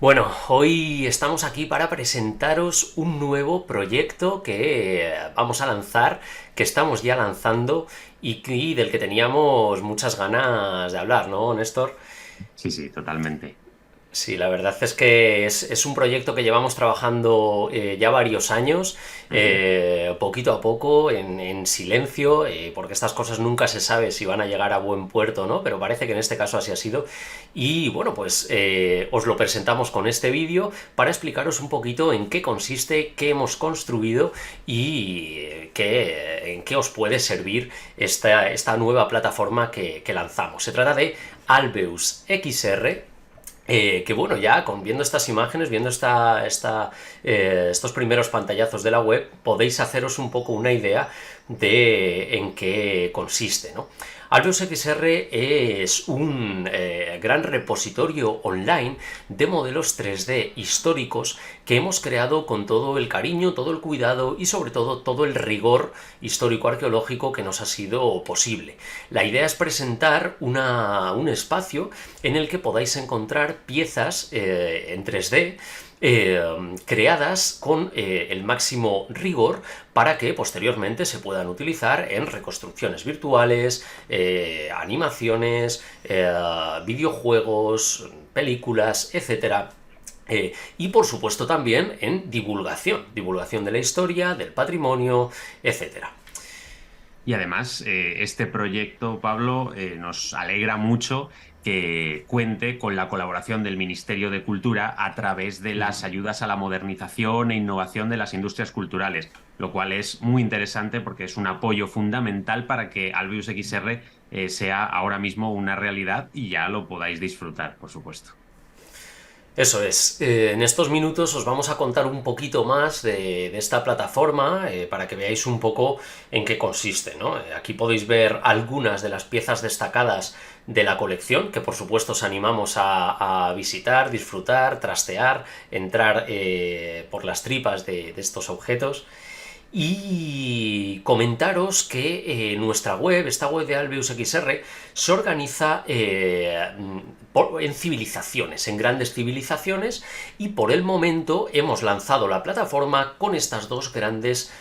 Bueno, hoy estamos aquí para presentaros un nuevo proyecto que vamos a lanzar, que estamos ya lanzando y del que teníamos muchas ganas de hablar, ¿no, Néstor? Sí, sí, totalmente. Sí, la verdad es que es un proyecto que llevamos trabajando ya varios años, Ujú. poquito a poco, en silencio, porque estas cosas nunca se sabe si van a llegar a buen puerto, ¿no? Pero parece que en este caso así ha sido. Y bueno, pues os lo presentamos con este vídeo para explicaros un poquito en qué consiste, qué hemos construido y en qué os puede servir esta nueva plataforma que lanzamos. Se trata de Albeus XR, que bueno, ya viendo estas imágenes, viendo estos primeros pantallazos de la web, podéis haceros un poco una idea de en qué consiste, ¿no? Albios XR es un gran repositorio online de modelos 3D históricos que hemos creado con todo el cariño, todo el cuidado y sobre todo el rigor histórico-arqueológico que nos ha sido posible. La idea es presentar un espacio en el que podáis encontrar piezas en 3D creadas con el máximo rigor para que posteriormente se puedan utilizar en reconstrucciones virtuales, animaciones, videojuegos, películas, etcétera. Y por supuesto también en divulgación de la historia, del patrimonio, etcétera. Y además, este proyecto, Pablo, nos alegra mucho que cuente con la colaboración del Ministerio de Cultura a través de las ayudas a la modernización e innovación de las industrias culturales, lo cual es muy interesante porque es un apoyo fundamental para que Albius XR sea ahora mismo una realidad y ya lo podáis disfrutar, por supuesto. Eso es. En estos minutos os vamos a contar un poquito más de esta plataforma para que veáis un poco en qué consiste, ¿no? Aquí podéis ver algunas de las piezas destacadas de la colección, que por supuesto os animamos a visitar, disfrutar, trastear, entrar por las tripas de estos objetos. Y comentaros que nuestra web, esta web de Albeus XR, se organiza en civilizaciones, en grandes civilizaciones, y por el momento hemos lanzado la plataforma con estas dos grandes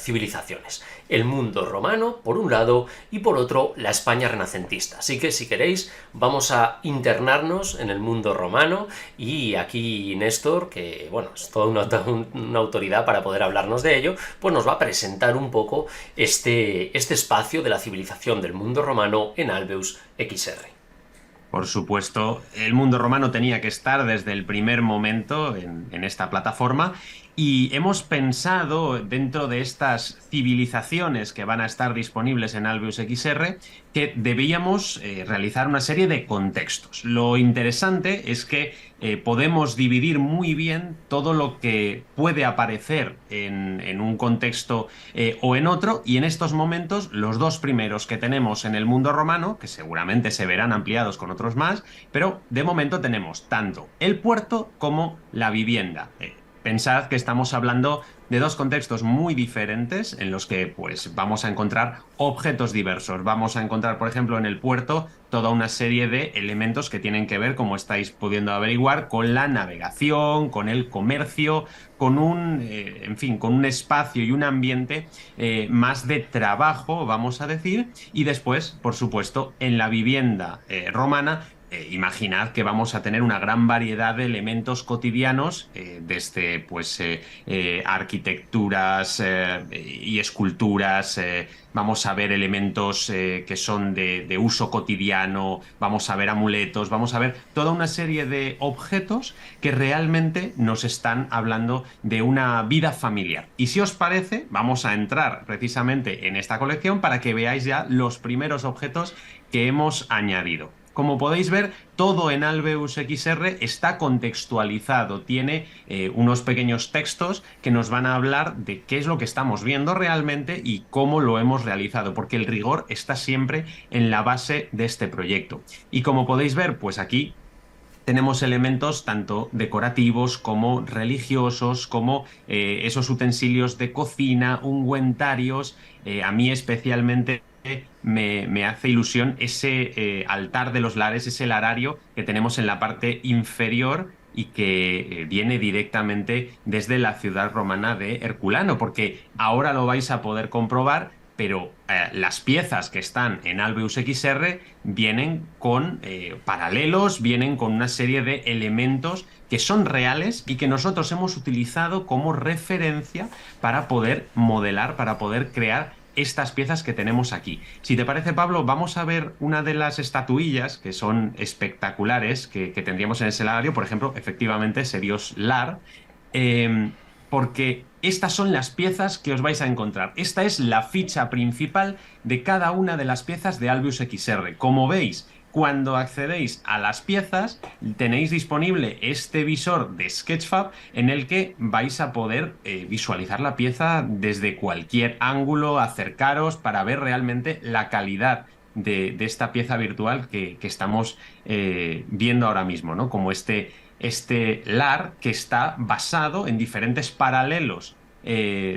civilizaciones. El mundo romano, por un lado, y por otro, la España renacentista. Así que si queréis, vamos a internarnos en el mundo romano y aquí Néstor, que bueno, es toda una autoridad para poder hablarnos de ello, pues nos va a presentar un poco este espacio de la civilización del mundo romano en Albeus XR. Por supuesto, el mundo romano tenía que estar desde el primer momento en esta plataforma y hemos pensado dentro de estas civilizaciones que van a estar disponibles en Albius XR que debíamos realizar una serie de contextos. Lo interesante es que podemos dividir muy bien todo lo que puede aparecer en un contexto o en otro, y en estos momentos los dos primeros que tenemos en el mundo romano, que seguramente se verán ampliados con otros más, pero de momento tenemos tanto el puerto como la vivienda. Pensad que estamos hablando de dos contextos muy diferentes en los que pues vamos a encontrar objetos diversos. Vamos a encontrar, por ejemplo, en el puerto toda una serie de elementos que tienen que ver, como estáis pudiendo averiguar, con la navegación, con el comercio, con en fin, con un espacio y un ambiente más de trabajo, vamos a decir. Y después, por supuesto, en la vivienda romana imaginad que vamos a tener una gran variedad de elementos cotidianos, desde pues, arquitecturas y esculturas, vamos a ver elementos que son de uso cotidiano, vamos a ver amuletos, vamos a ver toda una serie de objetos que realmente nos están hablando de una vida familiar. Y si os parece, vamos a entrar precisamente en esta colección para que veáis ya los primeros objetos que hemos añadido. Como podéis ver, todo en Albeus XR está contextualizado, tiene unos pequeños textos que nos van a hablar de qué es lo que estamos viendo realmente y cómo lo hemos realizado, porque el rigor está siempre en la base de este proyecto. Y como podéis ver, pues aquí tenemos elementos tanto decorativos como religiosos, como esos utensilios de cocina, ungüentarios. A mí especialmente me hace ilusión ese altar de los lares, ese larario que tenemos en la parte inferior y que viene directamente desde la ciudad romana de Herculano, porque ahora lo vais a poder comprobar, pero las piezas que están en Albeus XR vienen con paralelos, vienen con una serie de elementos que son reales y que nosotros hemos utilizado como referencia para poder modelar, para poder crear estas piezas que tenemos aquí. Si te parece, Pablo, vamos a ver una de las estatuillas que son espectaculares que tendríamos en el salario, por ejemplo, efectivamente, ese dios Lar, eh, porque estas son las piezas que os vais a encontrar. Esta es la ficha principal de cada una de las piezas de Albius XR. Como veis, cuando accedéis a las piezas, tenéis disponible este visor de Sketchfab en el que vais a poder visualizar la pieza desde cualquier ángulo, acercaros para ver realmente la calidad de esta pieza virtual que estamos viendo ahora mismo, ¿no? Como este LAR que está basado en diferentes paralelos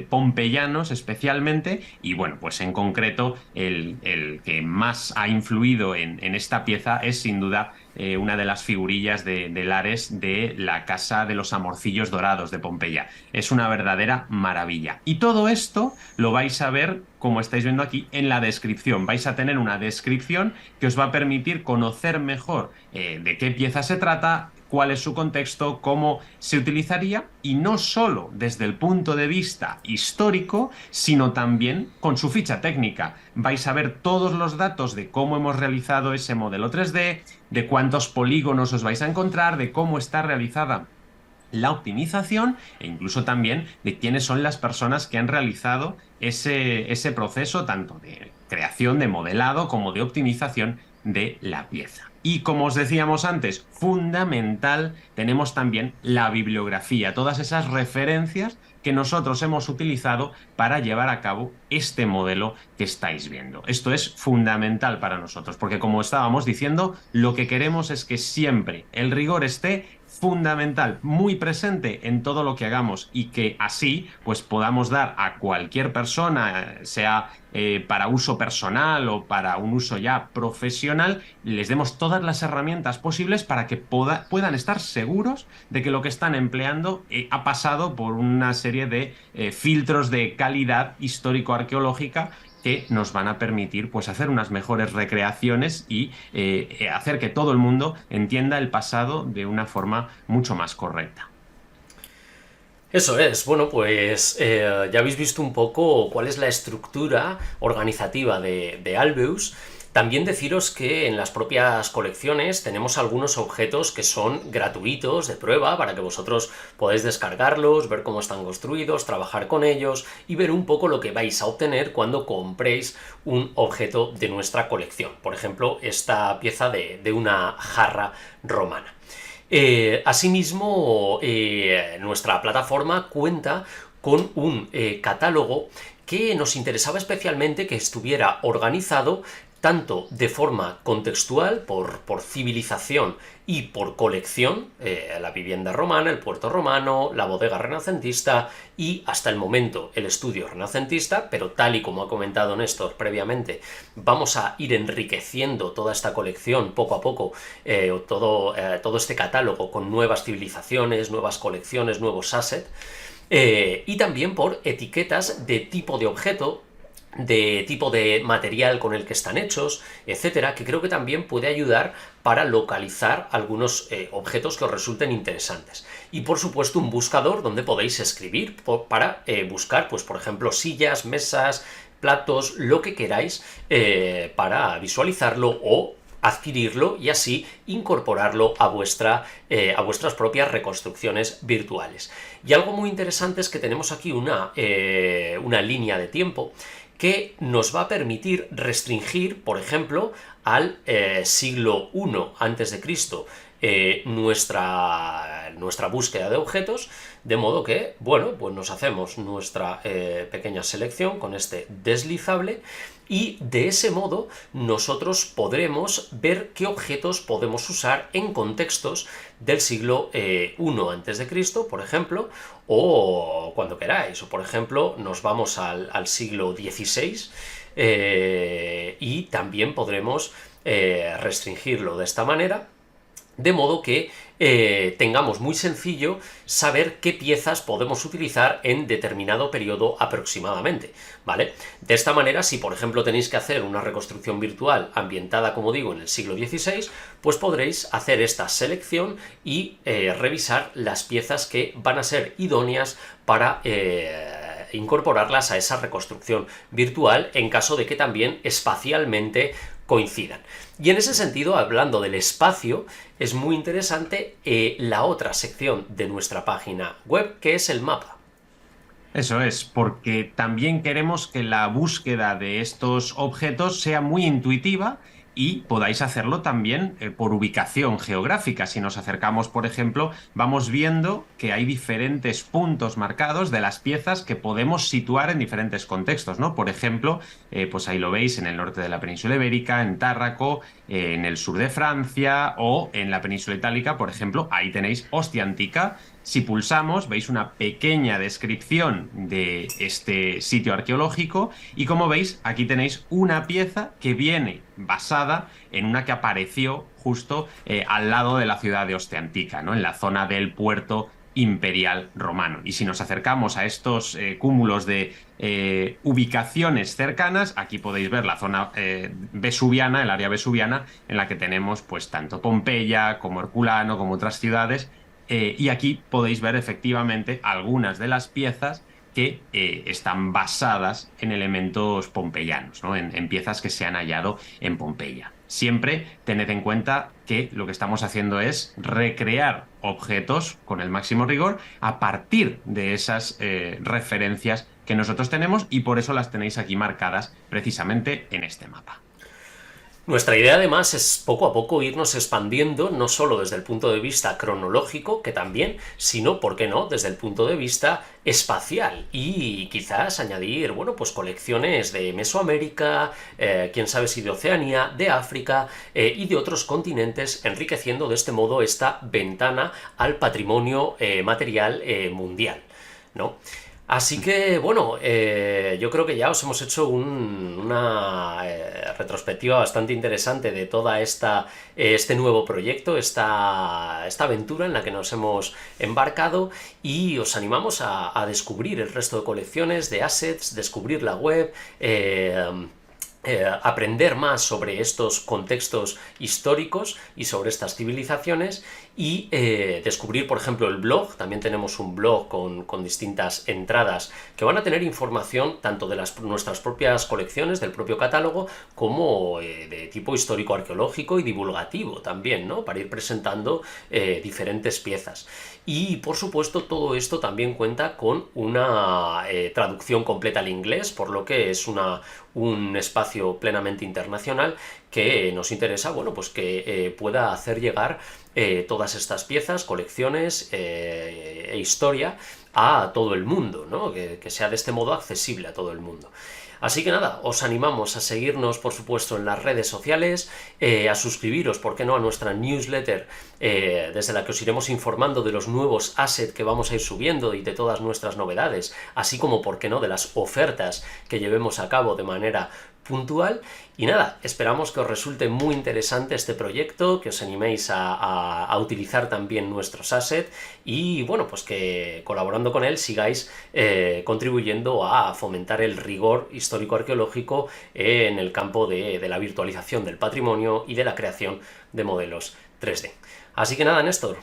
pompeyanos especialmente, y bueno, pues en concreto el que más ha influido en esta pieza es sin duda una de las figurillas de Lares de la Casa de los Amorcillos Dorados de Pompeya. Es una verdadera maravilla. Y todo esto lo vais a ver, como estáis viendo aquí, en la descripción. Vais a tener una descripción que os va a permitir conocer mejor de qué pieza se trata, cuál es su contexto, cómo se utilizaría, y no solo desde el punto de vista histórico, sino también con su ficha técnica. Vais a ver todos los datos de cómo hemos realizado ese modelo 3D, de cuántos polígonos os vais a encontrar, de cómo está realizada la optimización e incluso también de quiénes son las personas que han realizado ese proceso tanto de creación, de modelado, como de optimización de la pieza. Y como os decíamos antes, fundamental, tenemos también la bibliografía, todas esas referencias que nosotros hemos utilizado para llevar a cabo este modelo que estáis viendo. Esto es fundamental para nosotros, porque como estábamos diciendo, lo que queremos es que siempre el rigor esté fundamental, muy presente en todo lo que hagamos, y que así pues podamos dar a cualquier persona, sea para uso personal o para un uso ya profesional, les demos todas las herramientas posibles para que puedan estar seguros de que lo que están empleando ha pasado por una serie de filtros de calidad histórico-arqueológica que nos van a permitir pues hacer unas mejores recreaciones y hacer que todo el mundo entienda el pasado de una forma mucho más correcta. Eso es, bueno, pues ya habéis visto un poco cuál es la estructura organizativa de Albeus. También deciros que en las propias colecciones tenemos algunos objetos que son gratuitos de prueba para que vosotros podáis descargarlos, ver cómo están construidos, trabajar con ellos y ver un poco lo que vais a obtener cuando compréis un objeto de nuestra colección. Por ejemplo, esta pieza de una jarra romana. Asimismo, nuestra plataforma cuenta con un catálogo que nos interesaba especialmente que estuviera organizado tanto de forma contextual, por civilización y por colección, la vivienda romana, el puerto romano, la bodega renacentista y hasta el momento el estudio renacentista, pero tal y como ha comentado Néstor previamente, vamos a ir enriqueciendo toda esta colección poco a poco, todo este catálogo con nuevas civilizaciones, nuevas colecciones, nuevos assets, y también por etiquetas de tipo de objeto, de tipo de material con el que están hechos, etcétera, que creo que también puede ayudar para localizar algunos objetos que os resulten interesantes. Y por supuesto un buscador donde podéis escribir para buscar, pues por ejemplo, sillas, mesas, platos, lo que queráis para visualizarlo o adquirirlo y así incorporarlo a vuestras propias reconstrucciones virtuales. Y algo muy interesante es que tenemos aquí una línea de tiempo que nos va a permitir restringir, por ejemplo, al siglo I a.C., nuestra búsqueda de objetos, de modo que, bueno, pues nos hacemos nuestra pequeña selección con este deslizable y de ese modo nosotros podremos ver qué objetos podemos usar en contextos del siglo I a.C., por ejemplo, o cuando queráis, o por ejemplo nos vamos al siglo XVI y también podremos restringirlo de esta manera de modo que tengamos muy sencillo saber qué piezas podemos utilizar en determinado periodo aproximadamente, ¿vale? De esta manera, si por ejemplo tenéis que hacer una reconstrucción virtual ambientada, como digo, en el siglo XVI, pues podréis hacer esta selección y revisar las piezas que van a ser idóneas para incorporarlas a esa reconstrucción virtual en caso de que también espacialmente coincidan. Y en ese sentido, hablando del espacio, es muy interesante la otra sección de nuestra página web, que es el mapa. Eso es, porque también queremos que la búsqueda de estos objetos sea muy intuitiva y podáis hacerlo también por ubicación geográfica. Si nos acercamos, por ejemplo, vamos viendo que hay diferentes puntos marcados de las piezas que podemos situar en diferentes contextos, ¿no? Por ejemplo, pues ahí lo veis en el norte de la península ibérica, en Tárraco, en el sur de Francia o en la península itálica, por ejemplo, ahí tenéis Ostia Antica. Si pulsamos, veis una pequeña descripción de este sitio arqueológico y como veis, aquí tenéis una pieza que viene basada en una que apareció justo al lado de la ciudad de Ostia Antica, ¿no? En la zona del puerto imperial romano. Y si nos acercamos a estos cúmulos de ubicaciones cercanas, aquí podéis ver la zona vesuviana, el área vesuviana, en la que tenemos pues tanto Pompeya como Herculano como otras ciudades. Y aquí podéis ver efectivamente algunas de las piezas que están basadas en elementos pompeyanos, ¿no? En piezas que se han hallado en Pompeya. Siempre tened en cuenta que lo que estamos haciendo es recrear objetos con el máximo rigor a partir de esas referencias que nosotros tenemos y por eso las tenéis aquí marcadas precisamente en este mapa. Nuestra idea además es poco a poco irnos expandiendo, no solo desde el punto de vista cronológico, que también, sino, ¿por qué no?, desde el punto de vista espacial y quizás añadir, bueno, pues colecciones de Mesoamérica, quién sabe si de Oceanía, de África y de otros continentes, enriqueciendo de este modo esta ventana al patrimonio material mundial, ¿no? Así que, bueno, yo creo que ya os hemos hecho una retrospectiva bastante interesante de toda este nuevo proyecto, esta aventura en la que nos hemos embarcado y os animamos a descubrir el resto de colecciones, de assets, descubrir la web, aprender más sobre estos contextos históricos y sobre estas civilizaciones y descubrir, por ejemplo, el blog. También tenemos un blog con distintas entradas que van a tener información tanto de nuestras propias colecciones, del propio catálogo, como de tipo histórico-arqueológico y divulgativo también, ¿no? Para ir presentando diferentes piezas. Y, por supuesto, todo esto también cuenta con una traducción completa al inglés, por lo que es un espacio plenamente internacional que nos interesa, bueno, pues que pueda hacer llegar todas estas piezas, colecciones e historia a todo el mundo, ¿no? Que sea de este modo accesible a todo el mundo. Así que nada, os animamos a seguirnos, por supuesto, en las redes sociales, a suscribiros, ¿por qué no?, a nuestra newsletter, desde la que os iremos informando de los nuevos assets que vamos a ir subiendo y de todas nuestras novedades, así como, ¿por qué no?, de las ofertas que llevemos a cabo de manera puntual. Y nada, esperamos que os resulte muy interesante este proyecto, que os animéis a utilizar también nuestros assets y bueno, pues que colaborando con él sigáis contribuyendo a fomentar el rigor histórico-arqueológico en el campo de la virtualización del patrimonio y de la creación de modelos 3D. Así que nada, Néstor,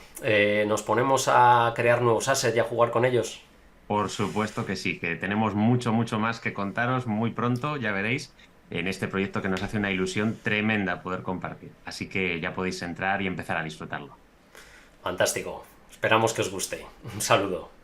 nos ponemos a crear nuevos assets y a jugar con ellos. Por supuesto que sí, que tenemos mucho, mucho más que contaros muy pronto, ya veréis, en este proyecto que nos hace una ilusión tremenda poder compartir. Así que ya podéis entrar y empezar a disfrutarlo. Fantástico. Esperamos que os guste. Un saludo.